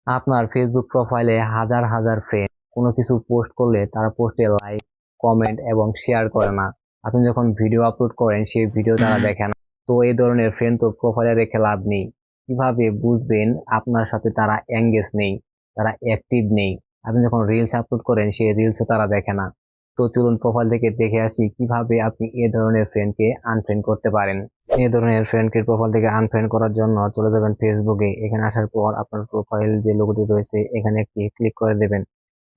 আপনার ফেসবুক প্রোফাইলে হাজার হাজার ফ্রেন্ড কোনো কিছু পোস্ট করলে তারা পোস্টে লাইক, কমেন্ট এবং শেয়ার করে না। আপনি যখন ভিডিও আপলোড করেন সেই ভিডিও তারা দেখে না। তো এই ধরনের ফ্রেন্ড তো প্রোফাইলে রেখে লাভ নেই। কিভাবে বুঝবেন আপনার সাথে তারা এঙ্গেজ নেই, তারা অ্যাক্টিভ নেই? আপনি যখন রিলস আপলোড করেন সেই রিলসও তারা দেখে না। তো চলুন প্রোফাইল থেকে দেখে আসি কিভাবে আপনি এ ধরনের ফ্রেন্ডকে আনফ্রেন্ড করতে পারেন। এই ধরনের ফ্রেন্ডকে প্রোফাইল থেকে আনফ্রেন্ড করার জন্য চলে যাবেন ফেসবুকে। এখানে আসার পর আপনার প্রোফাইল যে লোগোটি রয়েছে এখানে একটি ক্লিক করে দেবেন।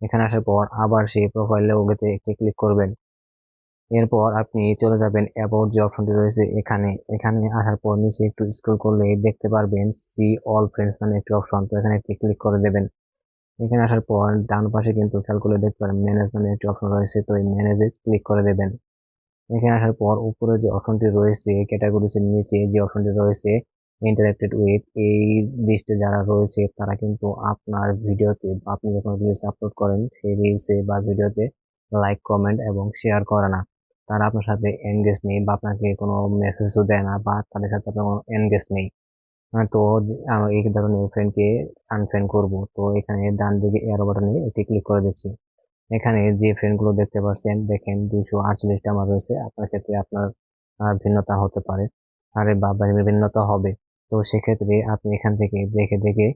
এখানে আসার পর আবার সেই প্রোফাইল লোগোতে একটি ক্লিক করবেন। এরপর আপনি চলে যাবেন অ্যাবাউট যে অপশনটি রয়েছে এখানে। এখানে আসার পর নিচে একটু স্ক্রল করলে দেখতে পারবেন সি অল ফ্রেন্ডস নামে একটি অপশন, তো এখানে একটি ক্লিক করে দেবেন। এখানে আসার পর ডান পাশে কিন্তু খেয়াল করলে দেখতে পারেন ম্যানেজ নামে একটি অপশন রয়েছে, তো এই ম্যানেজে ক্লিক করে দেবেন। এখানে আসার পর উপরে যে অপশনটি রয়েছে ক্যাটাগরিজ এর নিচে যে অপশনটি রয়েছে ইন্টারেক্টেড উইথ, এই লিস্টে যারা রয়েছে তারা কিন্তু আপনার ভিডিওতে আপনি যখন রিলস আপলোড করেন সেই রিলসে বা ভিডিওতে লাইক, কমেন্ট এবং শেয়ার করে না। তারা আপনার সাথে এনগেজ নেই বা আপনাকে কোনো মেসেজও দেয় না বা তাদের সাথে আপনার কোনো এনগেজ নেই। তো আমি এই ধরনের ফ্রেন্ডকে আনফ্রেন্ড করব। তো এখানে ডান দিকে এরো বাটনে একটি ক্লিক করে দিচ্ছি। এখানে যে ফ্রেন্ড গুলো দেখতে পাচ্ছেন দেখেন 248টা আমার রয়েছে। আপনার ক্ষেত্রে আপনার ভিন্নতা হতে পারে, আরে বা ভিন্নতা হবে। তো সেক্ষেত্রে আপনি এখান থেকে দেখে দেখে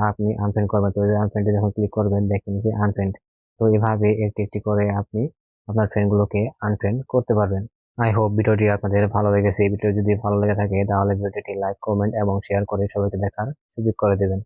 আপনি আনফ্রেন্ড করবেন। তো আনফ্রেন্ডে যখন ক্লিক করবেন দেখেন যে আনফ্রেন্ড। তো এভাবে একটি একটি করে আপনি আপনার ফ্রেন্ড গুলোকে আনফ্রেন্ড করতে পারবেন। আই হোপ ভিডিওটি আপনাদের ভালো লেগেছে। এই ভিডিও যদি ভালো লেগে থাকে তাহলে ভিডিওটি লাইক, কমেন্ট এবং শেয়ার করে সবাইকে দেখার সুযোগ করে দেবেন।